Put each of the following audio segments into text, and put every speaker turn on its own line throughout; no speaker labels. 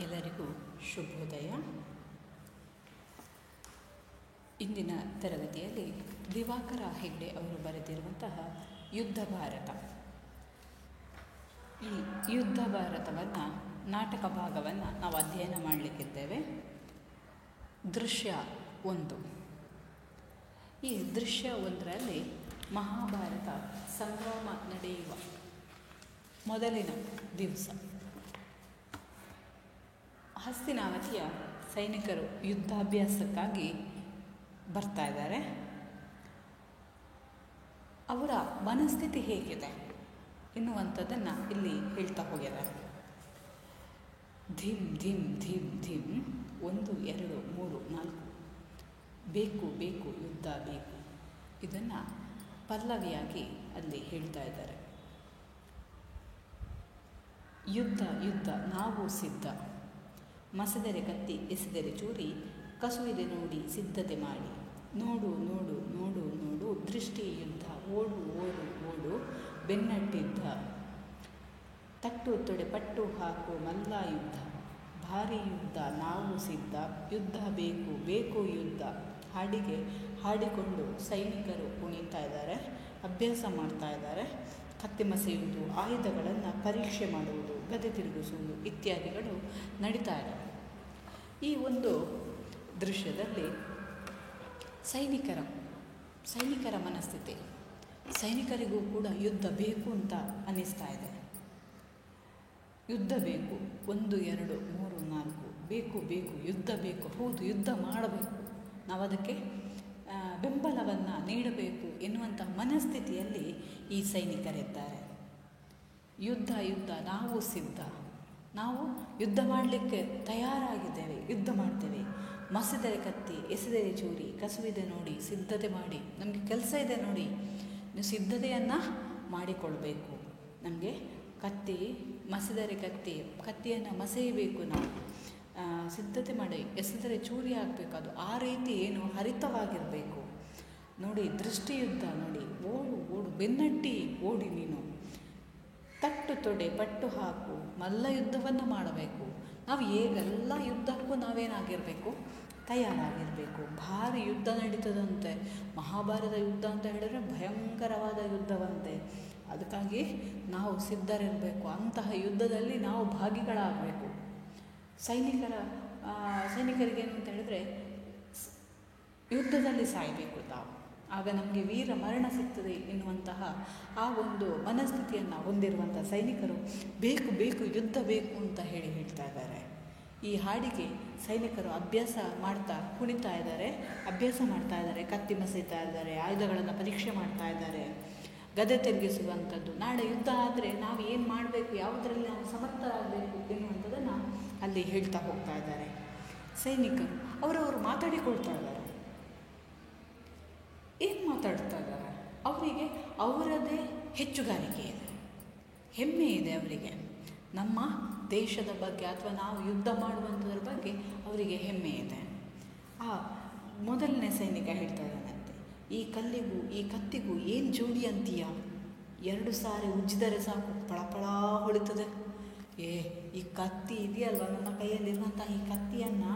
ಎಲ್ಲರಿಗೂ ಶುಭೋದಯ. ಇಂದಿನ ತರಗತಿಯಲ್ಲಿ ದಿವಾಕರ ಹೆಗ್ಡೆ ಅವರು ಬರೆದಿರುವಂತಹ ಯುದ್ಧ ಭಾರತ, ಈ ಯುದ್ಧ ಭಾರತವನ್ನು ನಾಟಕ ಭಾಗವನ್ನು ನಾವು ಅಧ್ಯಯನ ಮಾಡಲಿಕ್ಕಿದ್ದೇವೆ. ದೃಶ್ಯ 1. ಈ ದೃಶ್ಯ 1ರಲ್ಲಿ ಮಹಾಭಾರತ ಸಂಗ್ರಾಮ ನಡೆಯುವ ಮೊದಲಿನ ದಿವಸ ಹಸ್ತಿನಾವತಿಯ ಸೈನಿಕರು ಯುದ್ಧಾಭ್ಯಾಸಕ್ಕಾಗಿ ಬರ್ತಾ ಇದ್ದಾರೆ. ಅವರ ಮನಸ್ಥಿತಿ ಹೇಗಿದೆ ಎನ್ನುವಂಥದ್ದನ್ನು ಇಲ್ಲಿ ಹೇಳ್ತಾ ಹೋಗಿದ್ದಾರೆ. ಧಿಮ್ ಧಿಮ್ ಧಿಮ್ ಧಿಮ್ 1 2 3 4 ಬೇಕು ಬೇಕು ಯುದ್ಧ ಬೇಕು, ಇದನ್ನು ಪಲ್ಲವಿಯಾಗಿ ಅಲ್ಲಿ ಹೇಳ್ತಾ ಇದ್ದಾರೆ. ಯುದ್ಧ ಯುದ್ಧ ನಾವು ಸಿದ್ಧ, ಮಸೆದರೆ ಕತ್ತಿ ಎಸೆದರೆ ಚೂರಿ, ಕಸುವಿದೆ ನೋಡಿ ಸಿದ್ಧತೆ ಮಾಡಿ, ನೋಡು ನೋಡು ನೋಡು ನೋಡು ದೃಷ್ಟಿ ಯುದ್ಧ, ಓಡು ಓಡು ಓಡು ಬೆನ್ನಟ್ಟಿದ್ದ, ತಟ್ಟು ತೊಡೆ ಪಟ್ಟು ಹಾಕು ಮಲ್ಲ ಯುದ್ಧ, ಭಾರಿ ಯುದ್ಧ ನಾವು ಸಿದ್ಧ, ಯುದ್ಧ ಬೇಕು ಬೇಕು ಯುದ್ಧ. ಹಾಡಿಗೆ ಹಾಡಿಕೊಂಡು ಸೈನಿಕರು ಕುಣಿತಾ ಇದ್ದಾರೆ, ಅಭ್ಯಾಸ ಮಾಡ್ತಾ ಇದ್ದಾರೆ. ಕತ್ತಿ ಮಸೆಯುವುದು, ಆಯುಧಗಳನ್ನು ಪರೀಕ್ಷೆ ಮಾಡುವುದು, ಗದೆ ತಿರುಗಿಸುವುದು ಇತ್ಯಾದಿಗಳು ನಡೀತಾ ಇದೆ. ಈ ಒಂದು ದೃಶ್ಯದಲ್ಲಿ ಸೈನಿಕರ ಮನಸ್ಥಿತಿ, ಸೈನಿಕರಿಗೂ ಕೂಡ ಯುದ್ಧ ಬೇಕು ಅಂತ ಅನ್ನಿಸ್ತಾ ಇದೆ. ಯುದ್ಧ ಬೇಕು, 1 2 3 4 ಬೇಕು ಬೇಕು ಯುದ್ಧ ಬೇಕು, ಹೌದು ಯುದ್ಧ ಮಾಡಬೇಕು, ನಾವು ಅದಕ್ಕೆ ಬೆಂಬಲವನ್ನು ನೀಡಬೇಕು ಎನ್ನುವಂಥ ಮನಸ್ಥಿತಿಯಲ್ಲಿ ಈ ಸೈನಿಕರಿದ್ದಾರೆ. ಯುದ್ಧ ಯುದ್ಧ ನಾವು ಸಿದ್ಧ, ನಾವು ಯುದ್ಧ ಮಾಡಲಿಕ್ಕೆ ತಯಾರಾಗಿದ್ದೇವೆ, ಯುದ್ಧ ಮಾಡ್ತೇವೆ. ಮಸೆದರೆ ಕತ್ತಿ ಎಸೆದರೆ ಚೂರಿ, ಕಸುವಿದೆ ನೋಡಿ ಸಿದ್ಧತೆ ಮಾಡಿ, ನಮಗೆ ಕೆಲಸ ಇದೆ ನೋಡಿ, ನೀವು ಸಿದ್ಧತೆಯನ್ನು ಮಾಡಿಕೊಳ್ಬೇಕು. ನಮಗೆ ಕತ್ತಿ ಮಸೆದರೆ ಕತ್ತಿಯನ್ನು ಮಸೆಯಬೇಕು, ನಾವು ಸಿದ್ಧತೆ ಮಾಡಿ ಎಸೆದರೆ ಚೂರಿ ಆಗಬೇಕು, ಅದು ಆ ರೀತಿ ಏನು ಹರಿತವಾಗಿರಬೇಕು ನೋಡಿ. ದೃಷ್ಟಿಯುದ್ಧ ನೋಡಿ, ಓಡು ಓಡು ಬೆನ್ನಟ್ಟಿ ಓಡಿ ನೀನು, ತಟ್ಟು ತೊಡೆ ಪಟ್ಟು ಹಾಕು ಮಲ್ಲ ಯುದ್ಧವನ್ನು ಮಾಡಬೇಕು. ನಾವು ಹೇಗೆಲ್ಲ ಯುದ್ಧಕ್ಕೂ ನಾವೇನಾಗಿರಬೇಕು, ತಯಾರಾಗಿರಬೇಕು. ಭಾರಿ ಯುದ್ಧ ನಡೀತದಂತೆ, ಮಹಾಭಾರತ ಯುದ್ಧ ಅಂತ ಹೇಳಿದರೆ ಭಯಂಕರವಾದ ಯುದ್ಧವಂತೆ. ಅದಕ್ಕಾಗಿ ನಾವು ಸಿದ್ಧರಿರಬೇಕು, ಅಂತಹ ಯುದ್ಧದಲ್ಲಿ ನಾವು ಭಾಗಿಗಳಾಗಬೇಕು. ಸೈನಿಕರಿಗೆ ಏನಂತ ಹೇಳಿದರೆ ಯುದ್ಧದಲ್ಲಿ ಸಾಯಬೇಕು ತಾವು, ಆಗ ನಮಗೆ ವೀರ ಮರಣ ಸಿಗ್ತದೆ ಎನ್ನುವಂತಹ ಆ ಒಂದು ಮನಸ್ಥಿತಿಯನ್ನು ಹೊಂದಿರುವಂಥ ಸೈನಿಕರು ಬೇಕು ಬೇಕು ಯುದ್ಧ ಬೇಕು ಅಂತ ಹೇಳ್ತಾ ಇದ್ದಾರೆ. ಈ ಹಾಡಿಗೆ ಸೈನಿಕರು ಅಭ್ಯಾಸ ಮಾಡ್ತಾ ಕುಣಿತಾ ಇದ್ದಾರೆ, ಅಭ್ಯಾಸ ಮಾಡ್ತಾ ಇದ್ದಾರೆ, ಕತ್ತಿ ಮಸೀತಾ ಇದ್ದಾರೆ, ಆಯುಧಗಳನ್ನು ಪರೀಕ್ಷೆ ಮಾಡ್ತಾ ಇದ್ದಾರೆ, ಗದೆ ತಿರುಗಿಸುವಂಥದ್ದು. ನಾಳೆ ಯುದ್ಧ ಆದರೆ ನಾವು ಏನು ಮಾಡಬೇಕು, ಯಾವುದರಲ್ಲಿ ನಾವು ಸಮರ್ಥರಾಗಬೇಕು ಎನ್ನುವಂಥದ್ದನ್ನು ಅಲ್ಲಿ ಹೇಳ್ತಾ ಹೋಗ್ತಾ ಇದ್ದಾರೆ. ಸೈನಿಕರು ಅವರವರು ಮಾತಾಡಿಕೊಳ್ತಾ ಇದ್ದಾರೆ. ಏನು ಮಾತಾಡ್ತಾ ಇದ್ದಾರೆ? ಅವರಿಗೆ ಅವರದೇ ಹೆಚ್ಚುಗಾರಿಕೆ ಇದೆ, ಹೆಮ್ಮೆ ಇದೆ ಅವರಿಗೆ. ನಮ್ಮ ದೇಶದ ಬಗ್ಗೆ ಅಥವಾ ನಾವು ಯುದ್ಧ ಮಾಡುವಂಥದ್ರ ಬಗ್ಗೆ ಅವರಿಗೆ ಹೆಮ್ಮೆ ಇದೆ. ಆ ಮೊದಲನೇ ಸೈನಿಕ ಹೇಳ್ತಾ ಇದ್ದಾನಂತೆ, ಈ ಕಲ್ಲಿಗೂ ಈ ಕತ್ತಿಗೂ ಏನು ಜೋಡಿ ಅಂತೀಯ, 2 ಸಾರಿ ಉಜ್ಜಿದರೆ ಸಾಕು ಪಳಪಳ ಹೊಳಿತದೆ. ಈ ಕತ್ತಿ ಇದೆಯಲ್ವ, ನನ್ನ ಕೈಯಲ್ಲಿರುವಂಥ ಈ ಕತ್ತಿಯನ್ನು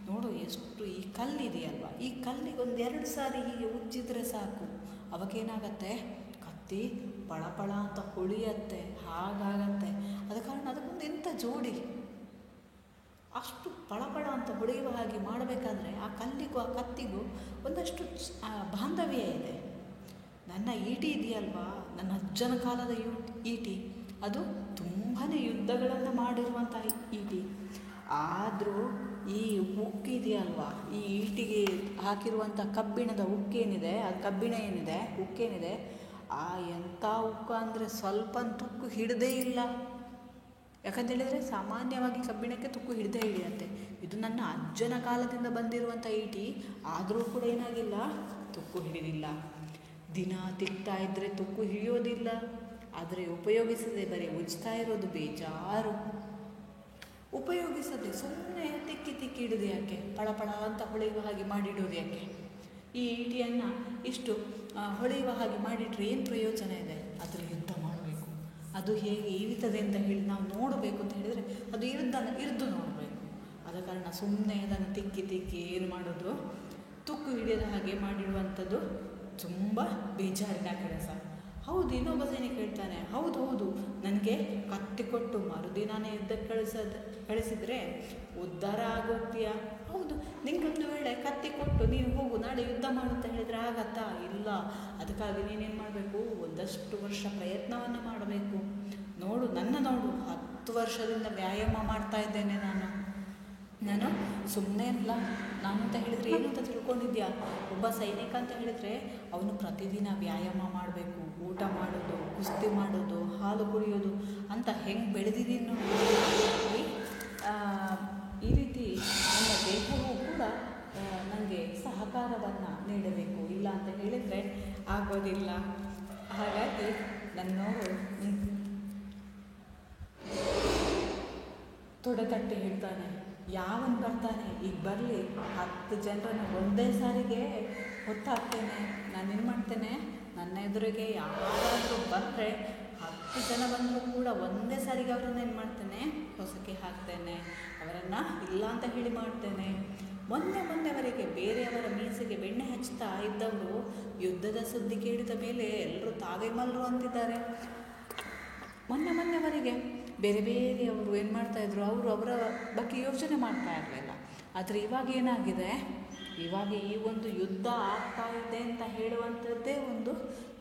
ನೋಡು, ಎಷ್ಟು ಈ ಕಲ್ಲಿದೆಯಲ್ವ, ಈ ಕಲ್ಲಿಗೆ 1 2 ಸಾರಿ ಹೀಗೆ ಉಜ್ಜಿದ್ರೆ ಸಾಕು, ಅವಾಗೇನಾಗತ್ತೆ, ಕತ್ತಿ ಪಳಪಳ ಅಂತ ಹೊಳಿಯತ್ತೆ, ಹಾಗಾಗತ್ತೆ. ಅದ ಕಾರಣ ಅದಕ್ಕೊಂದು ಎಂಥ ಜೋಡಿ, ಅಷ್ಟು ಪಳಪಳ ಅಂತ ಹೊಳೆಯುವ ಹಾಗೆ ಮಾಡಬೇಕಾದ್ರೆ ಆ ಕಲ್ಲಿಗೂ ಆ ಕತ್ತಿಗೂ ಒಂದಷ್ಟು ಬಾಂಧವ್ಯ ಇದೆ. ನನ್ನ ಈಟಿ ಇದೆಯಲ್ವಾ, ನನ್ನ ಅಜ್ಜನ ಕಾಲದ ಈಟಿ, ಅದು ತುಂಬಾ ಯುದ್ಧಗಳನ್ನು ಮಾಡಿರುವಂಥ ಈಟಿ. ಆದರೂ ಈ ಉಕ್ಕಿದೆಯಲ್ವಾ, ಈ ಈಟಿಗೆ ಹಾಕಿರುವಂಥ ಕಬ್ಬಿಣದ ಉಕ್ಕೇನಿದೆ, ಅದು ಕಬ್ಬಿಣ ಏನಿದೆ, ಉಕ್ಕೇನಿದೆ, ಆ ಎಂಥ ಉಕ್ಕು ಅಂದರೆ ಸ್ವಲ್ಪ ತುಕ್ಕು ಹಿಡಿದೇ ಇಲ್ಲ. ಯಾಕಂತೇಳಿದರೆ ಸಾಮಾನ್ಯವಾಗಿ ಕಬ್ಬಿಣಕ್ಕೆ ತುಕ್ಕು ಹಿಡಿಯುತ್ತೆ. ಇದು ನನ್ನ ಅಜ್ಜನ ಕಾಲದಿಂದ ಬಂದಿರುವಂಥ ಈಟಿ, ಆದರೂ ಕೂಡ ಏನಾಗಿಲ್ಲ, ತುಕ್ಕು ಹಿಡಿದಿಲ್ಲ. ದಿನ ತಿಕ್ತಾ ಇದ್ದರೆ ತುಕ್ಕು ಹಿಡಿಯೋದಿಲ್ಲ, ಆದರೆ ಉಪಯೋಗಿಸದೆ ಬರೀ ಉಜ್ತಾ ಇರೋದು ಬೇಜಾರು. ಉಪಯೋಗಿಸದೆ ಸುಮ್ಮನೆ ತಿಕ್ಕಿ ಹಿಡಿದು ಯಾಕೆ, ಪಳಪಳ ಅಂತ ಹೊಳೆಯುವ ಹಾಗೆ ಮಾಡಿಡೋದು ಯಾಕೆ? ಈ ಈಟಿಯನ್ನು ಇಷ್ಟು ಹೊಳೆಯುವ ಹಾಗೆ ಮಾಡಿಟ್ರೆ ಏನು ಪ್ರಯೋಜನ ಇದೆ? ಅದರ ಯುದ್ಧ ಮಾಡಬೇಕು, ಅದು ಹೇಗೆ ಇಳಿತದೆ ಅಂತ ಹೇಳಿ ನಾವು ನೋಡಬೇಕು ಅಂತ ಹೇಳಿದರೆ ಅದು ಇರಿದು ನೋಡಬೇಕು. ಕಾರಣ ಸುಮ್ಮನೆ ಅದನ್ನು ತಿಕ್ಕಿ ತಿಕ್ಕಿ ಏನು ಮಾಡೋದು, ತುಕ್ಕು ಹಿಡಿಯೋದು ಹಾಗೆ ಮಾಡಿಡುವಂಥದ್ದು ತುಂಬ ಬೇಜಾರಿನ ಕೆಲಸ. ಹೌದು, ಇನ್ನೊಬ್ಬ ಸೈನಿಕ ಹೇಳ್ತಾನೆ, ಹೌದು ನನಗೆ ಕತ್ತಿ ಕೊಟ್ಟು ಮರುದಿನಾನೇ ಯುದ್ಧಕ್ಕೆ ಕಳಿಸಿದರೆ ಉದ್ಧಾರ ಆಗೋಗ್ತೀಯಾ? ಹೌದು, ನಿಂಗೊಂದು ವೇಳೆ ಕತ್ತಿ ಕೊಟ್ಟು ನೀನು ಹೋಗು ನಾಳೆ ಯುದ್ಧ ಮಾಡುತ್ತಾ ಹೇಳಿದರೆ ಆಗತ್ತಾ? ಇಲ್ಲ, ಅದಕ್ಕಾಗಿ ನೀನೇನು ಮಾಡಬೇಕು, ಒಂದಷ್ಟು ವರ್ಷ ಪ್ರಯತ್ನವನ್ನು ಮಾಡಬೇಕು. ನೋಡು 10 ವರ್ಷದಿಂದ ವ್ಯಾಯಾಮ ಮಾಡ್ತಾ ಇದ್ದೇನೆ ನಾನು ಸುಮ್ಮನೆ ಅಲ್ಲ. ನಾನು ಅಂತ ಹೇಳಿದರೆ ಏನು ಅಂತ ತಿಳ್ಕೊಂಡಿದ್ಯಾ? ಒಬ್ಬ ಸೈನಿಕ ಅಂತ ಹೇಳಿದರೆ ಅವನು ಪ್ರತಿದಿನ ವ್ಯಾಯಾಮ ಮಾಡಬೇಕು, ಊಟ ಮಾಡೋದು, ಕುಸ್ತಿ ಮಾಡೋದು, ಹಾಲು ಕುಡಿಯೋದು ಅಂತ ಹೆಂಗೆ ಬೆಳೆದಿದ್ದೀನಿ ನೋಡಿ. ಈ ರೀತಿ ನನ್ನ ದೇಹವೂ ಕೂಡ ನನಗೆ ಸಹಕಾರವನ್ನು ನೀಡಬೇಕು, ಇಲ್ಲ ಅಂತ ಹೇಳಿದರೆ ಆಗೋದಿಲ್ಲ. ಹಾಗಾಗಿ ನನ್ನವರು ತೊಡೆತಟ್ಟಿ ಹೇಳ್ತಾನೆ, ಯಾವನು ಬರ್ತಾನೆ ಈಗ ಬರಲಿ, 10 ಜನರನ್ನು ಒಂದೇ ಸಾರಿಗೆ ಹೊತ್ತಾಕ್ತೇನೆ. ನಾನೇನು ಮಾಡ್ತೇನೆ, ನನ್ನ ಎದುರಿಗೆ ಯಾರಾದರೂ ಬಂದರೆ 10 ಜನ ಬಂದರೂ ಕೂಡ ಒಂದೇ ಸಾರಿಗೆ ಅವರನ್ನು ಏನು ಮಾಡ್ತೇನೆ, ಹೊಸಕ್ಕೆ ಹಾಕ್ತೇನೆ, ಅವರನ್ನು ಇಲ್ಲ ಅಂತ ಹೇಳಿ ಮಾಡ್ತೇನೆ. ಮೊನ್ನೆವರೆಗೆ ಬೇರೆಯವರ ಮೀಸೆಗೆ ಬೆಣ್ಣೆ ಹಚ್ತಾ ಇದ್ದವರು ಯುದ್ಧದ ಸುದ್ದಿ ಕೇಳಿದ ಮೇಲೆ ಎಲ್ಲರೂ ತಾವೇ ಮಲ್ಲರು ಅಂತಿದ್ದಾರೆ. ಮೊನ್ನೆವರೆಗೆ ಬೇರೆಯವರು ಏನು ಮಾಡ್ತಾಯಿದ್ರು, ಅವರ ಬಗ್ಗೆ ಯೋಚನೆ ಮಾಡ್ತಾ ಇರಲಿಲ್ಲ. ಆದರೆ ಇವಾಗ ಏನಾಗಿದೆ, ಇವಾಗ ಈ ಒಂದು ಯುದ್ಧ ಆಗ್ತಾ ಇದೆ ಅಂತ ಹೇಳುವಂಥದ್ದೇ ಒಂದು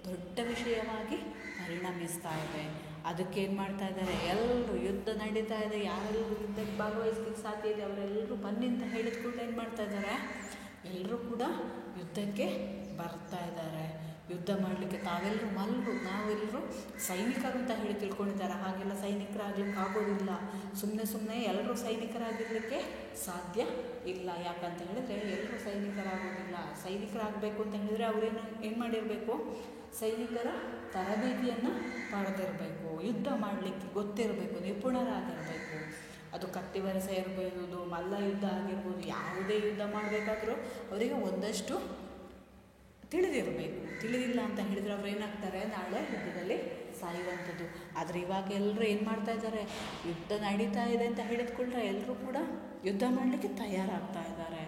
ದೊಡ್ಡ ವಿಷಯವಾಗಿ ಪರಿಣಮಿಸ್ತಾ ಇದೆ. ಅದಕ್ಕೇನು ಮಾಡ್ತಾ ಇದ್ದಾರೆ, ಎಲ್ಲರೂ ಯುದ್ಧ ನಡೀತಾ ಇದೆ, ಯಾರೆಲ್ಲರೂ ಯುದ್ಧಕ್ಕೆ ಭಾಗವಹಿಸ್ಲಿಕ್ಕೆ ಸಾಧ್ಯ ಇದೆ ಅವರೆಲ್ಲರೂ ಬನ್ನಿ ಅಂತ ಹೇಳಿದ ಕೂಡ ಏನು ಮಾಡ್ತಾ ಇದ್ದಾರೆ, ಎಲ್ಲರೂ ಕೂಡ ಯುದ್ಧಕ್ಕೆ ಬರ್ತಾ ಇದ್ದಾರೆ. ಯುದ್ಧ ಮಾಡಲಿಕ್ಕೆ ತಾವೆಲ್ಲರೂ ಮಲ್ಲರು, ನಾವೆಲ್ಲರೂ ಸೈನಿಕರು ಅಂತ ಹೇಳಿ ತಿಳ್ಕೊಂಡಿದ್ದಾರೆ. ಹಾಗೆಲ್ಲ ಸೈನಿಕರಾಗಲಿಕ್ಕೆ ಆಗೋದಿಲ್ಲ. ಸುಮ್ಮನೆ ಎಲ್ಲರೂ ಸೈನಿಕರಾಗಿರಲಿಕ್ಕೆ ಸಾಧ್ಯ ಇಲ್ಲ. ಯಾಕಂತ ಹೇಳಿದರೆ ಎಲ್ಲರೂ ಸೈನಿಕರಾಗೋದಿಲ್ಲ. ಸೈನಿಕರಾಗಬೇಕು ಅಂತ ಹೇಳಿದರೆ ಏನು ಮಾಡಿರಬೇಕು, ಸೈನಿಕರ ತರಬೇತಿಯನ್ನು ಪಡೆದಿರಬೇಕು, ಯುದ್ಧ ಮಾಡಲಿಕ್ಕೆ ಗೊತ್ತಿರಬೇಕು, ನಿಪುಣರಾಗಿರಬೇಕು. ಅದು ಕತ್ತಿವರಸ ಇರಬಹುದು, ಮಲ್ಲ ಯುದ್ಧ ಆಗಿರ್ಬೋದು, ಯಾವುದೇ ಯುದ್ಧ ಮಾಡಬೇಕಾದ್ರೂ ಅವರಿಗೆ ಒಂದಷ್ಟು ತಿಳಿದಿರಬೇಕು. ತಿಳಿದಿಲ್ಲ ಅಂತ ಹೇಳಿದರೆ ಅವ್ರು ಏನಾಗ್ತಾರೆ, ನಾಳೆ ಯುದ್ಧದಲ್ಲಿ ಸಾಯುವಂಥದ್ದು. ಆದರೆ ಇವಾಗ ಎಲ್ಲರೂ ಏನು ಮಾಡ್ತಾ ಇದ್ದಾರೆ, ಯುದ್ಧ ನಡೀತಾ ಇದೆ ಅಂತ ಹೇಳಿದ್ಕೊಂಡ್ರೆ ಎಲ್ಲರೂ ಕೂಡ ಯುದ್ಧ ಮಾಡಲಿಕ್ಕೆ ತಯಾರಾಗ್ತಾ ಇದ್ದಾರೆ.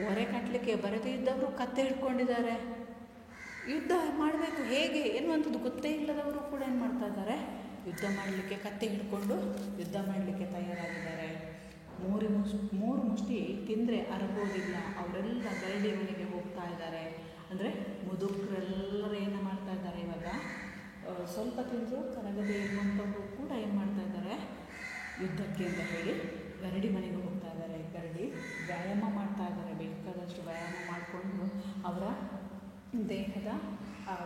ಹೊರೆ ಕಟ್ಟಲಿಕ್ಕೆ ಬರದೇ ಇದ್ದವರು ಕತ್ತೆ ಹಿಡ್ಕೊಂಡಿದ್ದಾರೆ. ಯುದ್ಧ ಮಾಡಬೇಕು ಹೇಗೆ ಎನ್ನುವಂಥದ್ದು ಗೊತ್ತೇ ಇಲ್ಲದವರು ಕೂಡ ಏನು ಮಾಡ್ತಾ ಇದ್ದಾರೆ, ಯುದ್ಧ ಮಾಡಲಿಕ್ಕೆ ಕತ್ತೆ ಹಿಡ್ಕೊಂಡು ಯುದ್ಧ ಮಾಡಲಿಕ್ಕೆ ತಯಾರಾಗಿದ್ದಾರೆ. ಮೂರು ಮುಷ್ಟಿ ತಿಂದರೆ ಅರಗೋದಿಲ್ಲ, ಅವರೆಲ್ಲ ಗರಡಿ ಮನೆಗೆ ಹೋಗ್ತಾ ಇದ್ದಾರೆ. ಅಂದರೆ ಮುದುಕರೆಲ್ಲರೂ ಏನು ಮಾಡ್ತಾ ಇದ್ದಾರೆ, ಇವಾಗ ಸ್ವಲ್ಪ ತಿಂದರೂ ಕರಗದೆ ಇರುವಂಥವ್ರು ಕೂಡ ಏನು ಮಾಡ್ತಾ ಇದ್ದಾರೆ, ಯುದ್ಧಕ್ಕೆ ಅಂತ ಹೇಳಿ ಗರಡಿ ಮನೆಗೆ ಹೋಗ್ತಾ ಇದ್ದಾರೆ. ಗರಡಿ ವ್ಯಾಯಾಮ ಮಾಡ್ತಾ ಇದ್ದಾರೆ, ಬೇಕಾದಷ್ಟು ವ್ಯಾಯಾಮ ಮಾಡಿಕೊಂಡು ಅವರ ದೇಹದ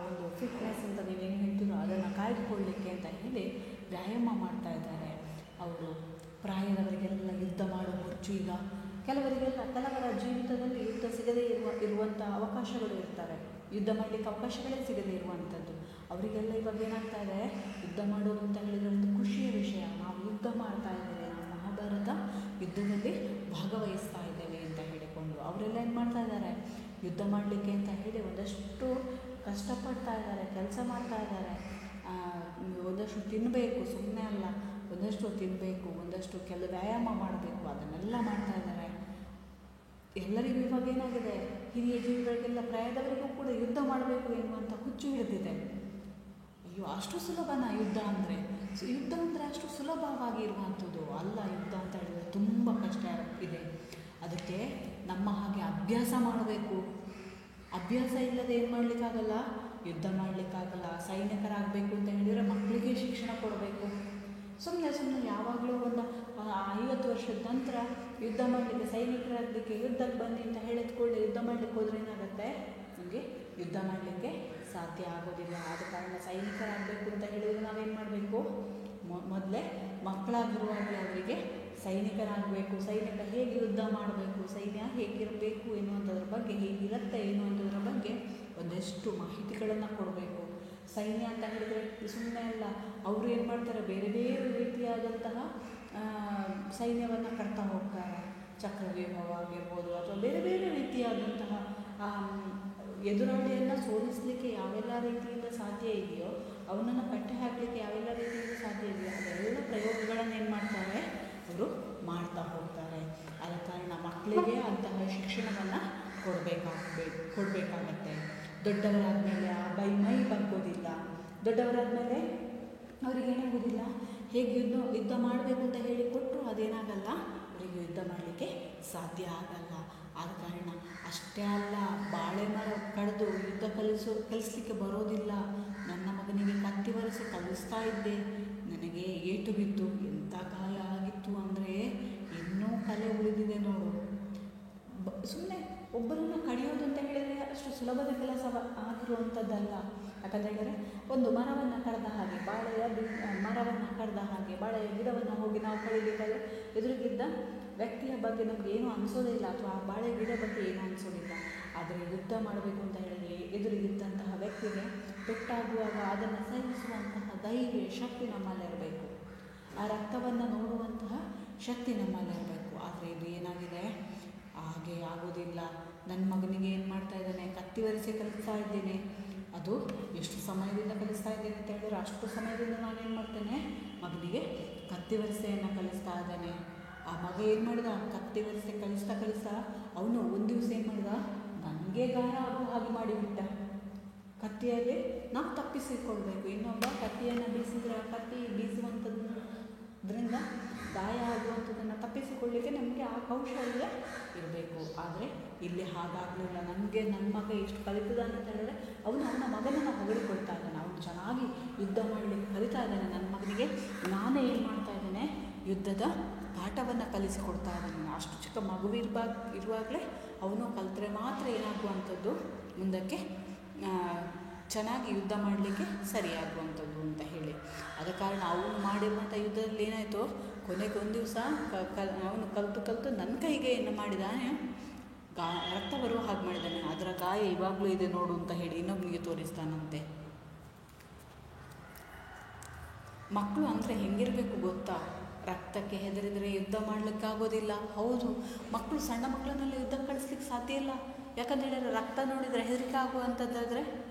ಒಂದು ಫಿಟ್ನೆಸ್ ಅಂತ ನೀವೇನು ಹೇಳ್ತೀರೋ ಅದನ್ನು ಕಾಯ್ದುಕೊಳ್ಳಲಿಕ್ಕೆ ಅಂತ ಹೇಳಿ ವ್ಯಾಯಾಮ ಮಾಡ್ತಾ ಇದ್ದಾರೆ. ಅವರು ಪ್ರಾಯದವರಿಗೆಲ್ಲ ಯುದ್ಧ ಮಾಡೋ ಹುಚ್ಚು. ಈಗ ಕೆಲವರ ಜೀವಿತದಲ್ಲಿ ಯುದ್ಧ ಸಿಗದೇ ಇರುವಂಥ ಅವಕಾಶಗಳು ಇರ್ತಾರೆ, ಯುದ್ಧ ಮಾಡಲಿಕ್ಕೆ ಅವಕಾಶಗಳೇ ಸಿಗದೇ ಇರುವಂಥದ್ದು. ಅವರಿಗೆಲ್ಲ ಇವಾಗ ಏನಾಗ್ತಾ ಇದೆ, ಯುದ್ಧ ಮಾಡೋದು ಅಂತ ಹೇಳಿದರೆ ಒಂದು ಖುಷಿಯ ವಿಷಯ. ನಾವು ಯುದ್ಧ ಮಾಡ್ತಾ ಇದ್ದೇವೆ, ನಾವು ಮಹಾಭಾರತ ಯುದ್ಧದಲ್ಲಿ ಭಾಗವಹಿಸ್ತಾ ಇದ್ದೇವೆ ಅಂತ ಹೇಳಿಕೊಂಡು ಅವರೆಲ್ಲ ಏನು ಮಾಡ್ತಾ ಇದ್ದಾರೆ, ಯುದ್ಧ ಮಾಡಲಿಕ್ಕೆ ಅಂತ ಹೇಳಿ ಒಂದಷ್ಟು ಕಷ್ಟಪಡ್ತಾ ಇದ್ದಾರೆ, ಕೆಲಸ ಮಾಡ್ತಾ ಇದ್ದಾರೆ. ಒಂದಷ್ಟು ತಿನ್ನಬೇಕು, ಸುಮ್ಮನೆ ಅಲ್ಲ, ಒಂದಷ್ಟು ತಿನ್ನಬೇಕು, ಒಂದಷ್ಟು ವ್ಯಾಯಾಮ ಮಾಡಬೇಕು, ಅದನ್ನೆಲ್ಲ ಮಾಡ್ತಾ ಇದ್ದಾರೆ. ಎಲ್ಲರಿಗೂ ಇವಾಗ ಏನಾಗಿದೆ, ಹಿರಿಯ ಜೀವಿಗಳಿಗೆಲ್ಲ ಪ್ರಾಯದವರಿಗೂ ಕೂಡ ಯುದ್ಧ ಮಾಡಬೇಕು ಎನ್ನುವಂಥ ಹುಚ್ಚು ಹಿಡಿದಿದೆ. ಅಯ್ಯೋ, ಅಷ್ಟು ಸುಲಭನಾ ಯುದ್ಧ ಅಂದರೆ? ಯುದ್ಧ ಅಂದರೆ ಅಷ್ಟು ಸುಲಭವಾಗಿ ಇರುವಂಥದ್ದು ಅಲ್ಲ. ಯುದ್ಧ ಅಂತ ಹೇಳಿದರೆ ತುಂಬ ಕಷ್ಟ ಇದೆ. ಅದಕ್ಕೆ ನಮ್ಮ ಹಾಗೆ ಅಭ್ಯಾಸ ಮಾಡಬೇಕು. ಅಭ್ಯಾಸ ಇಲ್ಲದೆ ಏನು ಮಾಡಲಿಕ್ಕಾಗಲ್ಲ, ಯುದ್ಧ ಮಾಡಲಿಕ್ಕಾಗಲ್ಲ. ಸೈನಿಕರಾಗಬೇಕು ಅಂತ ಹೇಳಿದರೆ ಮಕ್ಕಳಿಗೆ ಶಿಕ್ಷಣ ಕೊಡಬೇಕು. ಸುಮ್ಮನೆ ಯಾವಾಗಲೂ ಒಂದು 50 ವರ್ಷದ ನಂತರ ಯುದ್ಧ ಮಾಡಲಿಕ್ಕೆ, ಸೈನಿಕರಾಗಲಿಕ್ಕೆ ಯುದ್ಧಕ್ಕೆ ಬನ್ನಿ ಅಂತ ಹೇಳಿದ್ಕೊಳ್ಳಿ ಯುದ್ಧ ಮಾಡಲಿಕ್ಕೆ ಹೋದರೆ ಏನಾಗುತ್ತೆ, ನಮಗೆ ಯುದ್ಧ ಮಾಡಲಿಕ್ಕೆ ಸಾಧ್ಯ ಆಗೋದಿಲ್ಲ. ಆದ ಕಾರಣ ಸೈನಿಕರಾಗಬೇಕು ಅಂತ ಹೇಳಿದರೆ ನಾವೇನು ಮಾಡಬೇಕು, ಮೊದಲೇ ಮಕ್ಕಳಾಗಿರುವಾಗಲೇ ಅವರಿಗೆ ಸೈನಿಕರಾಗಬೇಕು, ಸೈನಿಕ ಹೇಗೆ ಯುದ್ಧ ಮಾಡಬೇಕು, ಸೈನ್ಯ ಹೇಗಿರಬೇಕು ಎನ್ನುವಂಥದ್ರ ಬಗ್ಗೆ, ಹೇಗಿರುತ್ತೆ ಎನ್ನುವಂಥದ್ರ ಬಗ್ಗೆ ಒಂದಷ್ಟು ಮಾಹಿತಿಗಳನ್ನು ಕೊಡಬೇಕು. ಸೈನ್ಯ ಅಂತ ಹೇಳಿದರೆ ಸುಮ್ಮನೆ ಅಲ್ಲ, ಅವರು ಏನು ಮಾಡ್ತಾರೆ, ಬೇರೆ ರೀತಿಯಾದಂತಹ ಸೈನ್ಯವನ್ನು ಕಟ್ತಾ ಹೋಗ್ತಾರೆ. ಚಕ್ರವ್ಯೂಹವಾಗಿರ್ಬೋದು ಅಥವಾ ಬೇರೆ ರೀತಿಯಾದಂತಹ ಎದುರಾಳಿಯನ್ನು ಸೋಲಿಸಲಿಕ್ಕೆ ಯಾವೆಲ್ಲ ರೀತಿಯಿಂದ ಸಾಧ್ಯ ಇದೆಯೋ, ಅವನನ್ನು ಕಟ್ಟಿ ಹಾಕಲಿಕ್ಕೆ ಯಾವೆಲ್ಲ ರೀತಿಯಿಂದ ಸಾಧ್ಯ ಇದೆಯೋ ಅದೆಲ್ಲ ಪ್ರಯೋಗಗಳನ್ನು ಏನು ಮಾಡ್ತಾರೆ, ಅವರು ಮಾಡ್ತಾ ಹೋಗ್ತಾರೆ. ಮಕ್ಕಳಿಗೆ ಅಂತಹ ಶಿಕ್ಷಣವನ್ನು ಕೊಡಬೇಕಾಗತ್ತೆ. ದೊಡ್ಡವರಾದಮೇಲೆ ಆ ಮೈ ಬಗ್ಗೋದಿಲ್ಲ. ದೊಡ್ಡವರಾದಮೇಲೆ ಅವರಿಗೆ ಏನಾಗೋದಿಲ್ಲ, ಹೇಗೆ ಯುದ್ಧ ಮಾಡಬೇಕು ಅಂತ ಹೇಳಿ ಕೊಟ್ಟರು ಅದೇನಾಗಲ್ಲ, ಅವರಿಗೆ ಯುದ್ಧ ಮಾಡಲಿಕ್ಕೆ ಸಾಧ್ಯ ಆಗಲ್ಲ. ಆದ ಕಾರಣ ಅಷ್ಟೇ ಅಲ್ಲ, ಬಾಳೆ ಮರ ಕಡಿದು ಯುದ್ಧ ಕಲಿಸ್ಲಿಕ್ಕೆ ಬರೋದಿಲ್ಲ. ನನ್ನ ಮಗನಿಗೆ ಕತ್ತಿ ಒರೆಸಿ ಕಲಿಸ್ತಾ ಇದ್ದೆ, ನನಗೆ ಏಟು ಬಿದ್ದು ಎಂಥ ಗಾಯ ಆಗಿತ್ತು ಅಂದರೆ ಇನ್ನೂ ಕಲೆ ಉಳಿದಿದೆ ನೋಡು. ಸುಮ್ಮನೆ ಒಬ್ಬರನ್ನು ಕಡಿಯೋದು ಅಂತ ಹೇಳಿದರೆ ಅಷ್ಟು ಸುಲಭದ ಕೆಲಸ ಆಗಿರುವಂಥದ್ದಲ್ಲ. ಯಾಕಂತ ಹೇಳಿದರೆ ಒಂದು ಮರವನ್ನು ಕಡ್ದ ಹಾಗೆ, ಮರವನ್ನು ಕಡ್ದ ಹಾಗೆ ಬಾಳೆಯ ಗಿಡವನ್ನು ಹೋಗಿ ನಾವು ಕಡಿಬೇಕಾದ್ರೆ ಎದುರಿಗಿದ್ದ ವ್ಯಕ್ತಿಯ ಬಗ್ಗೆ ನಮ್ಗೆ ಏನೂ ಅನಿಸೋದೇ ಇಲ್ಲ, ಅಥವಾ ಆ ಬಾಳೆ ಗಿಡ ಬಗ್ಗೆ ಏನೂ ಅನಿಸೋದಿಲ್ಲ. ಆದರೆ ಯುದ್ಧ ಮಾಡಬೇಕು ಅಂತ ಹೇಳಿದರೆ ಎದುರಿಗಿದ್ದಂತಹ ವ್ಯಕ್ತಿಗೆ ಪೆಟ್ಟಾಗುವಾಗ ಅದನ್ನು ಸಹಿಸುವಂತಹ ಧೈರ್ಯ ಶಕ್ತಿ ನಮ್ಮಲ್ಲಿರಬೇಕು. ಆ ರಕ್ತವನ್ನು ನೋಡುವಂತಹ ಶಕ್ತಿ ನಮ್ಮಲ್ಲಿರಬೇಕು. ಆದರೆ ಇದು ಏನಾಗಿದೆ, ಹಾಗೆ ಆಗೋದಿಲ್ಲ. ನನ್ನ ಮಗನಿಗೆ ಏನು ಮಾಡ್ತಾ ಇದ್ದಾನೆ, ಕತ್ತಿ ಒರೆಸಿ ಕಲಿಸ್ತಾ ಇದ್ದೇನೆ. ಅದು ಎಷ್ಟು ಸಮಯದಿಂದ ಕಲಿಸ್ತಾ ಇದ್ದೇನೆ ಅಂತ ಹೇಳಿದ್ರೆ ಅಷ್ಟು ಸಮಯದಿಂದ ನಾನೇನು ಮಾಡ್ತೇನೆ, ಮಗನಿಗೆ ಕತ್ತಿ ಒರೆಸೆಯನ್ನು ಕಲಿಸ್ತಾ ಇದ್ದಾನೆ. ಆ ಮಗ ಏನು ಮಾಡಿದ, ಕತ್ತಿ ಒರೆಸೆ ಕಲಿಸ್ತಾ ಅವನು ಒಂದು ದಿವಸ ಏನು ಮಾಡಿದ, ನನಗೆ ಗಾಯ ಆಗೋ ಹಾಗೆ ಮಾಡಿಬಿಟ್ಟ. ಕತ್ತಿಯಲ್ಲಿ ನಾವು ತಪ್ಪಿಸಿಕೊಳ್ಬೇಕು. ಇನ್ನೊಬ್ಬ ಕತ್ತಿಯನ್ನು ಬೀಸಿದ್ರೆ ಆ ಕತ್ತಿ ಬೀಸುವಂಥದ್ರಿಂದ ಗಾಯ ಆಗುವಂಥದ್ದನ್ನು ತಪ್ಪಿಸಿಕೊಳ್ಳಲಿಕ್ಕೆ ನಮಗೆ ಆ ಕೌಶಲ್ಯ ಇರಬೇಕು. ಆದರೆ ಇಲ್ಲಿ ಹಾಗಾಗಲಿಲ್ಲ. ನನ್ನ ಮಗ ಎಷ್ಟು ಕಲಿತಿದ್ದಾನೆ ಅಂತ ಹೇಳಿದ್ರೆ ಅವನ ಮಗನನ್ನು ಹೊಗಳಿಕೊಳ್ತಾ ಇದ್ದಾನೆ. ಅವನು ಚೆನ್ನಾಗಿ ಯುದ್ಧ ಮಾಡಲಿಕ್ಕೆ ಕಲಿತಾ ಇದ್ದಾನೆ. ನನ್ನ ಮಗನಿಗೆ ನಾನೇ ಏನು ಮಾಡ್ತಾ ಇದ್ದೇನೆ, ಯುದ್ಧದ ಪಾಠವನ್ನು ಕಲಿಸಿಕೊಡ್ತಾ ಇದ್ದಾನೆ. ಅಷ್ಟು ಚಿಕ್ಕ ಇರುವಾಗಲೇ ಅವನು ಕಲಿತ್ರೆ ಮಾತ್ರ ಏನಾಗುವಂಥದ್ದು, ಮುಂದಕ್ಕೆ ಚೆನ್ನಾಗಿ ಯುದ್ಧ ಮಾಡಲಿಕ್ಕೆ ಸರಿಯಾಗುವಂಥದ್ದು ಅಂತ ಹೇಳಿ. ಆದ ಕಾರಣ ಅವನು ಮಾಡಿರುವಂಥ ಯುದ್ಧದಲ್ಲಿ ಏನಾಯಿತು, ಕೊನೆಗೆ ಒಂದು ದಿವಸ ಅವನು ಕಲಿತು ನನ್ನ ಕೈಗೆ ಏನು ಮಾಡಿದಾನೆ, ರಕ್ತ ಬರುವ ಹಾಗೆ ಮಾಡಿದ್ದಾನೆ. ಅದರ ಗಾಯ ಇವಾಗಲೂ ಇದೆ ನೋಡು ಅಂತ ಹೇಳಿ ಇನ್ನೊಬ್ಬನಿಗೆ ತೋರಿಸ್ತಾನಂತೆ. ಮಕ್ಕಳು ಅಂದರೆ ಹೆಂಗಿರಬೇಕು ಗೊತ್ತಾ, ರಕ್ತಕ್ಕೆ ಹೆದರಿದರೆ ಯುದ್ಧ ಮಾಡಲಿಕ್ಕಾಗೋದಿಲ್ಲ. ಹೌದು, ಮಕ್ಕಳು ಸಣ್ಣ ಮಕ್ಕಳನ್ನೆಲ್ಲ ಯುದ್ಧ ಕಳಿಸ್ಲಿಕ್ಕೆ ಸಾಧ್ಯ ಇಲ್ಲ. ಯಾಕಂತ ಹೇಳಿದರೆ ರಕ್ತ ನೋಡಿದರೆ ಹೆದರಿಕೆ ಆಗುವಂಥದ್ದಾದರೆ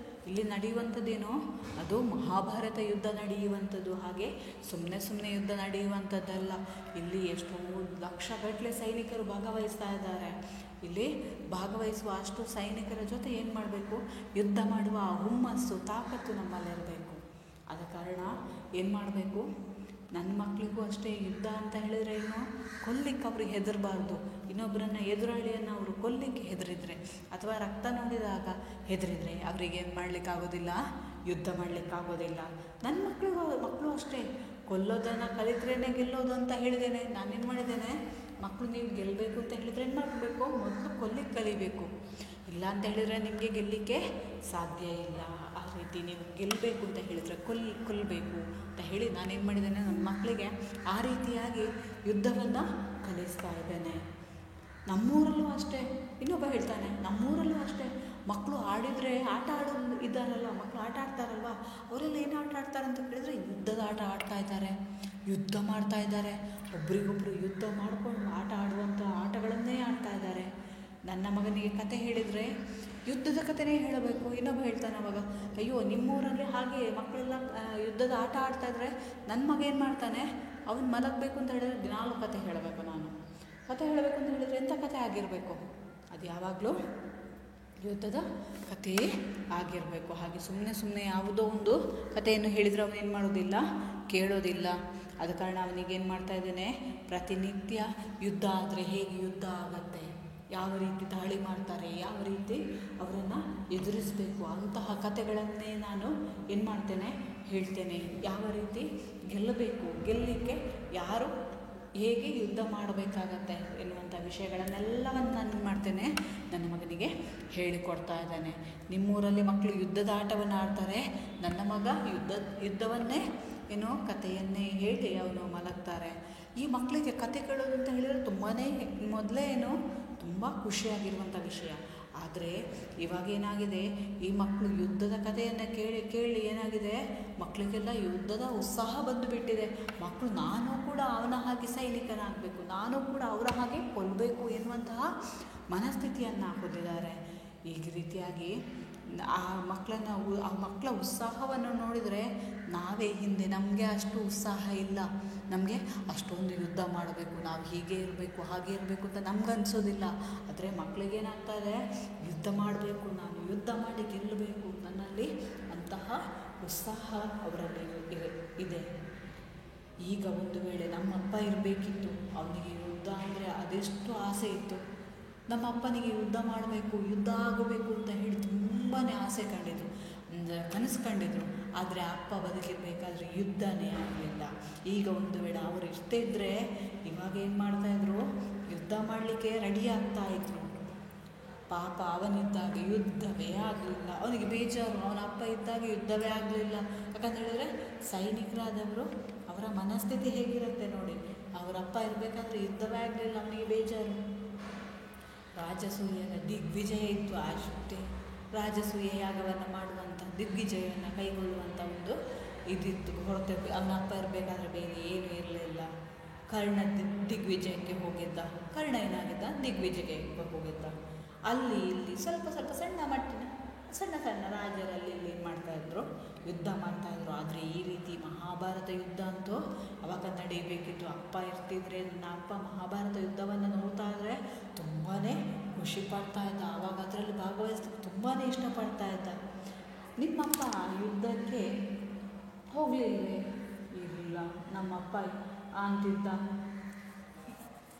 ಇಲ್ಲಿ ನಡೆಯುವಂಥದ್ದೇನೋ ಅದು ಮಹಾಭಾರತ ಯುದ್ಧ ನಡೆಯುವಂಥದ್ದು. ಹಾಗೆ ಸುಮ್ಮನೆ ಯುದ್ಧ ನಡೆಯುವಂಥದ್ದಲ್ಲ. ಇಲ್ಲಿ ಎಷ್ಟೋ ಲಕ್ಷಗಟ್ಟಲೆ ಸೈನಿಕರು ಭಾಗವಹಿಸ್ತಾ ಇದ್ದಾರೆ. ಇಲ್ಲಿ ಭಾಗವಹಿಸುವ ಅಷ್ಟು ಸೈನಿಕರ ಜೊತೆ ಏನು ಮಾಡಬೇಕು, ಯುದ್ಧ ಮಾಡುವ ಹುಮ್ಮಸ್ಸು ತಾಕತ್ತು ನಮ್ಮಲ್ಲಿರಬೇಕು. ಆದ ಕಾರಣ ಏನು ಮಾಡಬೇಕು, ನನ್ನ ಮಕ್ಕಳಿಗೂ ಅಷ್ಟೇ ಯುದ್ಧ ಅಂತ ಹೇಳಿದರೆ ಏನು, ಕೊಲ್ಲಿಕ್ಕೆ ಅವ್ರಿಗೆ ಹೆದರಬಾರ್ದು. ಇನ್ನೊಬ್ಬರನ್ನು ಎದುರಾಳಿಯನ್ನು ಅವರು ಕೊಲ್ಲಿಕ್ಕೆ ಹೆದರಿದರೆ ಅಥವಾ ರಕ್ತ ನೋಡಿದಾಗ ಹೆದರಿದರೆ ಅವರಿಗೆ ಏನು ಮಾಡಲಿಕ್ಕಾಗೋದಿಲ್ಲ, ಯುದ್ಧ ಮಾಡಲಿಕ್ಕಾಗೋದಿಲ್ಲ. ನನ್ನ ಮಕ್ಕಳು ಅಷ್ಟೇ, ಕೊಲ್ಲೋದನ್ನು ಕಲಿತ್ರೇ ಗೆಲ್ಲೋದು ಅಂತ ಹೇಳಿದ್ದೇನೆ. ನಾನೇನು ಮಾಡಿದ್ದೇನೆ, ಮಕ್ಕಳು ನೀವು ಗೆಲ್ಲಬೇಕು ಅಂತ ಹೇಳಿದರೆ ಏನು ಮಾಡಬೇಕು, ಮೊದಲು ಕೊಲ್ಲಿಕ್ಕೆ ಕಲಿಬೇಕು. ಇಲ್ಲ ಅಂತ ಹೇಳಿದರೆ ನಿಮಗೆ ಗೆಲ್ಲಲಿಕ್ಕೆ ಸಾಧ್ಯ ಇಲ್ಲ. ಆ ರೀತಿ ನೀವು ಗೆಲ್ಲಬೇಕು ಅಂತ ಹೇಳಿದರೆ ಕೊಲ್ಲಬೇಕು ಅಂತ ಹೇಳಿ ನಾನೇನು ಮಾಡಿದ್ದೇನೆ, ನನ್ನ ಮಕ್ಕಳಿಗೆ ಆ ರೀತಿಯಾಗಿ ಯುದ್ಧವನ್ನು ಕಲಿಸ್ತಾ ಇದ್ದೇನೆ. ನಮ್ಮೂರಲ್ಲೂ ಅಷ್ಟೇ, ಇನ್ನೊಬ್ಬ ಹೇಳ್ತಾನೆ, ನಮ್ಮೂರಲ್ಲೂ ಅಷ್ಟೇ ಮಕ್ಕಳು ಆಡಿದರೆ ಆಟ ಆಡೋದು ಇದ್ದಾರಲ್ಲ, ಮಕ್ಕಳು ಆಟ ಆಡ್ತಾರಲ್ವ, ಅವರೆಲ್ಲ ಏನು ಆಟ ಆಡ್ತಾರೆ ಅಂತ ಕೇಳಿದರೆ ಯುದ್ಧದ ಆಟ ಆಡ್ತಾ ಇದ್ದಾರೆ, ಯುದ್ಧ ಮಾಡ್ತಾ ಇದ್ದಾರೆ. ಒಬ್ರಿಗೊಬ್ರು ಯುದ್ಧ ಮಾಡಿಕೊಂಡು ಆಟ ಆಡುವಂಥ ಆಟಗಳನ್ನೇ ಆಡ್ತಾ ಇದ್ದಾರೆ. ನನ್ನ ಮಗನಿಗೆ ಕತೆ ಹೇಳಿದರೆ ಯುದ್ಧದ ಕಥೆನೇ ಹೇಳಬೇಕು. ಇನ್ನೊಬ್ಬ ಹೇಳ್ತಾನೆ ಅವಾಗ, ಅಯ್ಯೋ ನಿಮ್ಮೂರಲ್ಲಿ ಹಾಗೆ ಮಕ್ಕಳೆಲ್ಲ ಯುದ್ಧದ ಆಟ ಆಡ್ತಾಯಿದ್ರೆ ನನ್ನ ಮಗ ಏನು ಮಾಡ್ತಾನೆ, ಅವನು ಮಲಗಬೇಕು ಅಂತ ಹೇಳಿದ್ರೆ ದಿನಾಲು ಕತೆ ಹೇಳಬೇಕು. ನಾನು ಕತೆ ಹೇಳಬೇಕು ಅಂತ ಹೇಳಿದರೆ ಎಂಥ ಕತೆ ಆಗಿರಬೇಕು, ಅದು ಯಾವಾಗಲೂ ಯುದ್ಧದ ಕಥೆ ಆಗಿರಬೇಕು. ಹಾಗೆ ಸುಮ್ಮನೆ ಯಾವುದೋ ಒಂದು ಕಥೆಯನ್ನು ಹೇಳಿದರೆ ಅವನೇನು ಮಾಡೋದಿಲ್ಲ, ಕೇಳೋದಿಲ್ಲ. ಆದ ಕಾರಣ ಅವನಿಗೇನು ಮಾಡ್ತಾ ಇದ್ದೇನೆ, ಪ್ರತಿನಿತ್ಯ ಯುದ್ಧ ಆದರೆ ಹೇಗೆ ಯುದ್ಧ ಆಗತ್ತೆ, ಯಾವ ರೀತಿ ದಾಳಿ ಮಾಡ್ತಾರೆ, ಯಾವ ರೀತಿ ಅವರನ್ನು ಎದುರಿಸಬೇಕು ಅಂತಹ ಕಥೆಗಳನ್ನೇ ನಾನು ಏನು ಮಾಡ್ತೇನೆ, ಹೇಳ್ತೇನೆ. ಯಾವ ರೀತಿ ಗೆಲ್ಲಲಿಕ್ಕೆ ಯಾರು ಹೇಗೆ ಯುದ್ಧ ಮಾಡಬೇಕಾಗತ್ತೆ ಎನ್ನುವಂಥ ವಿಷಯಗಳನ್ನೆಲ್ಲವನ್ನು ನಾನು ಮಾಡ್ತೇನೆ, ನನ್ನ ಮಗನಿಗೆ ಹೇಳಿಕೊಡ್ತಾ ಇದ್ದಾನೆ. ನಿಮ್ಮೂರಲ್ಲಿ ಮಕ್ಕಳು ಯುದ್ಧದ ಆಟವನ್ನು ಆಡ್ತಾರೆ, ನನ್ನ ಮಗ ಯುದ್ಧವನ್ನೇ ಕಥೆಯನ್ನೇ ಹೇಳಿ ಅವನು ಮಲಗ್ತಾರೆ. ಈ ಮಕ್ಕಳಿಗೆ ಕತೆ ಕೇಳೋದು ಅಂತ ಹೇಳಿದರೆ ಮೊದಲೇ ತುಂಬ ಖುಷಿಯಾಗಿರುವಂಥ ವಿಷಯ. ಆದರೆ ಇವಾಗ ಏನಾಗಿದೆ, ಈ ಮಕ್ಕಳು ಯುದ್ಧದ ಕಥೆಯನ್ನು ಕೇಳಿ ಏನಾಗಿದೆ, ಮಕ್ಕಳಿಗೆಲ್ಲ ಯುದ್ಧದ ಉತ್ಸಾಹ ಬಂದುಬಿಟ್ಟಿದೆ. ಮಕ್ಕಳು ನಾನು ಕೂಡ ಅವನ ಹಾಗೆ ಸೈನಿಕನಾಗಬೇಕು, ನಾನು ಕೂಡ ಅವರ ಹಾಗೆ ಕೊಲ್ಲಬೇಕು ಎನ್ನುವಂತಹ ಮನಸ್ಥಿತಿಯನ್ನು ಹೊಂದಿದ್ದಾರೆ. ಈ ರೀತಿಯಾಗಿ ಆ ಮಕ್ಕಳ ಉತ್ಸಾಹವನ್ನು ನೋಡಿದರೆ ನಾವೇ ಹಿಂದೆ, ನಮಗೆ ಅಷ್ಟು ಉತ್ಸಾಹ ಇಲ್ಲ, ನಮಗೆ ಅಷ್ಟೊಂದು ಯುದ್ಧ ಯುದ್ಧ ಮಾಡಬೇಕು, ನಾವು ಹೀಗೆ ಇರಬೇಕು ಹಾಗೆ ಇರಬೇಕು ಅಂತ ನಮ್ಗನ್ಸೋದಿಲ್ಲ. ಆದರೆ ಮಕ್ಕಳಿಗೇನಾಗ್ತದೆ, ಯುದ್ಧ ಮಾಡಬೇಕು, ನಾನು ಯುದ್ಧ ಮಾಡಿ ಗೆಲ್ಲಬೇಕು, ನನ್ನಲ್ಲಿ ಅಂತಹ ಉತ್ಸಾಹ ಅವರಲ್ಲಿ ಇದೆ. ಈಗ ಒಂದು ವೇಳೆ ನಮ್ಮಪ್ಪ ಇರಬೇಕಿತ್ತು, ಅವನಿಗೆ ಯುದ್ಧ ಅಂದರೆ ಅದೆಷ್ಟು ಆಸೆ ಇತ್ತು. ನಮ್ಮ ಅಪ್ಪನಿಗೆ ಯುದ್ಧ ಮಾಡಬೇಕು, ಯುದ್ಧ ಆಗಬೇಕು ಅಂತ ಹೇಳಿ ತುಂಬಾ ಆಸೆ ಕಂಡಿದ್ರು, ಕನಸು ಕಂಡಿದ್ರು. ಆದರೆ ಅಪ್ಪ ಬದುಕಿರಬೇಕಾದ್ರೆ ಯುದ್ಧನೇ ಆಗಲಿಲ್ಲ. ಈಗ ಒಂದು ವೇಳೆ ಅವರು ಇರ್ತಿದ್ರೆ ಇವಾಗ ಏನು ಮಾಡ್ತಾಯಿದ್ರು, ಯುದ್ಧ ಮಾಡಲಿಕ್ಕೆ ರೆಡಿ ಆಗ್ತಾಯಿದ್ರು. ಪಾಪ ಅವನಿದ್ದಾಗ ಯುದ್ಧವೇ ಆಗಲಿಲ್ಲ, ಅವನಿಗೆ ಬೇಜಾರು. ಅವನ ಅಪ್ಪ ಇದ್ದಾಗ ಯುದ್ಧವೇ ಆಗಲಿಲ್ಲ. ಯಾಕಂತ ಹೇಳಿದ್ರೆ ಸೈನಿಕರಾದವರು ಅವರ ಮನಸ್ಥಿತಿ ಹೇಗಿರುತ್ತೆ ನೋಡಿ, ಅವರಪ್ಪ ಇರಬೇಕಾದ್ರೆ ಯುದ್ಧವೇ ಆಗಲಿಲ್ಲ, ಅವನಿಗೆ ಬೇಜಾರು. ರಾಜಸೂಯನ ದಿಗ್ವಿಜಯ ಇತ್ತು, ಅಷ್ಟೇ. ರಾಜಸೂಯ ಯಾಗವನ್ನು ಮಾಡುವಂಥ, ದಿಗ್ವಿಜಯವನ್ನು ಕೈಗೊಳ್ಳುವಂಥ ಒಂದು ಇದಿತ್ತು, ಹೊರತು ಅವನ ಅಪ್ಪ ಇರಬೇಕಾದ್ರೆ ಬೇರೆ ಏನೂ ಇರಲಿಲ್ಲ. ಕರ್ಣ ದಿಗ್ವಿಜಯಕ್ಕೆ ಹೋಗಿದ್ದ, ಕರ್ಣ ಏನಾಗಿದ್ದ, ದಿಗ್ವಿಜಯಕ್ಕೆ ಹೋಗಿದ್ದ. ಅಲ್ಲಿ ಇಲ್ಲಿ ಸ್ವಲ್ಪ ಸ್ವಲ್ಪ ಸಣ್ಣ ಮಟ್ಟಿನ ಸಣ್ಣ ರಾಜರಲ್ಲಿ ಇಲ್ಲಿ ಏನು ಮಾಡ್ತಾಯಿದ್ರು, ಯುದ್ಧ ಮಾಡ್ತಾಯಿದ್ರು. ಆದರೆ ಈ ರೀತಿ ಮಹಾಭಾರತ ಯುದ್ಧ ಅಂತೂ ಅವಾಗ ನಡೀಬೇಕಿತ್ತು. ಅಪ್ಪ ಇರ್ತಿದ್ರೆ, ನನ್ನ ಅಪ್ಪ ಮಹಾಭಾರತ ಯುದ್ಧವನ್ನು ನೋಡ್ತಾ ಇದ್ರೆ ತುಂಬಾ ಖುಷಿ ಪಡ್ತಾ ಇದ್ದ. ಆವಾಗ ಅದರಲ್ಲಿ ಭಾಗವಹಿಸಲಿಕ್ಕೆ ತುಂಬಾ ಇಷ್ಟಪಡ್ತಾ ಇದ್ದ. ನಿಮ್ಮಪ್ಪ ಯುದ್ಧಕ್ಕೆ ಹೋಗಲಿಲ್ಲವೇ? ಇಲ್ಲ, ನಮ್ಮಪ್ಪ ಅಂತಿದ್ದ,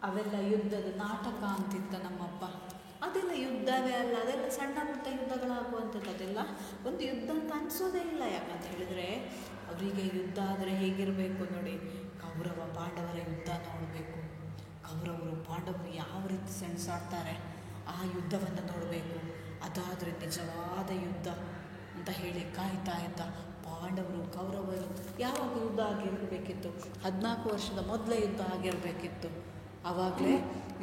ಅವೆಲ್ಲ ಯುದ್ಧದ ನಾಟಕ ಅಂತಿದ್ದ ನಮ್ಮಪ್ಪ. ಅದೆಲ್ಲ ಯುದ್ಧವೇ ಅಲ್ಲ, ಅದೆಲ್ಲ ಸಣ್ಣ ಪುಟ್ಟ ಯುದ್ಧಗಳಾಗುವಂಥದ್ದು, ಅದೆಲ್ಲ ಒಂದು ಯುದ್ಧ ಅಂತ ಅನಿಸೋದೇ ಇಲ್ಲ. ಯಾಕಂತ ಹೇಳಿದರೆ ಅವರಿಗೆ ಯುದ್ಧ ಆದರೆ ಹೇಗಿರಬೇಕು ನೋಡಿ, ಕೌರವ ಪಾಂಡವರ ಯುದ್ಧ ನೋಡಬೇಕು. ಕೌರವರು ಪಾಂಡವರು ಯಾವ ರೀತಿ ಸೆಣಸಾಡ್ತಾರೆ ಆ ಯುದ್ಧವನ್ನು ನೋಡಬೇಕು. ಅದಾದರೆ ನಿಜವಾದ ಯುದ್ಧ ಅಂತ ಹೇಳಿ ಕಾಯ್ತಾ ಇದ್ದ. ಪಾಂಡವರು ಕೌರವರು ಯಾವಾಗ ಯುದ್ಧ ಆಗಿರಬೇಕಿತ್ತು, 14 ವರ್ಷದ ಮೊದಲೇ ಯುದ್ಧ ಆಗಿರಬೇಕಿತ್ತು. ಆವಾಗಲೇ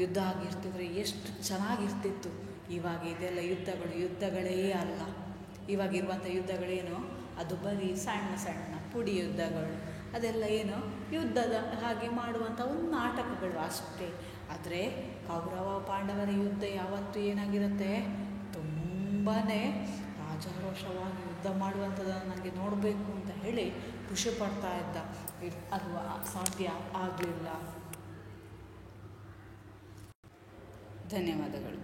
ಯುದ್ಧ ಆಗಿರ್ತಿದ್ರೆ ಎಷ್ಟು ಚೆನ್ನಾಗಿರ್ತಿತ್ತು. ಇವಾಗ ಇದೆಲ್ಲ ಯುದ್ಧಗಳೇ ಅಲ್ಲ. ಇವಾಗಿರುವಂಥ ಯುದ್ಧಗಳೇನು, ಅದು ಬರೀ ಸಣ್ಣ ಸಣ್ಣ ಪುಡಿ ಯುದ್ಧಗಳು, ಅದೆಲ್ಲ ಏನು ಯುದ್ಧದ ಹಾಗೆ ಮಾಡುವಂಥ ಒಂದು ನಾಟಕಗಳು ಅಷ್ಟೇ. ಆದರೆ ಕೌರವ ಪಾಂಡವರ ಯುದ್ಧ ಯಾವತ್ತೂ ಏನಾಗಿರುತ್ತೆ, ತುಂಬಾ ರಾಜಾರೋಷವಾಗಿ ಯುದ್ಧ ಮಾಡುವಂಥದ್ದನ್ನು ನನಗೆ ನೋಡಬೇಕು ಅಂತ ಹೇಳಿ ಖುಷಿ ಪಡ್ತಾ ಇದ್ದ. ಅದು ಸಾಧ್ಯ ಆಗಲಿಲ್ಲ. ಧನ್ಯವಾದಗಳು.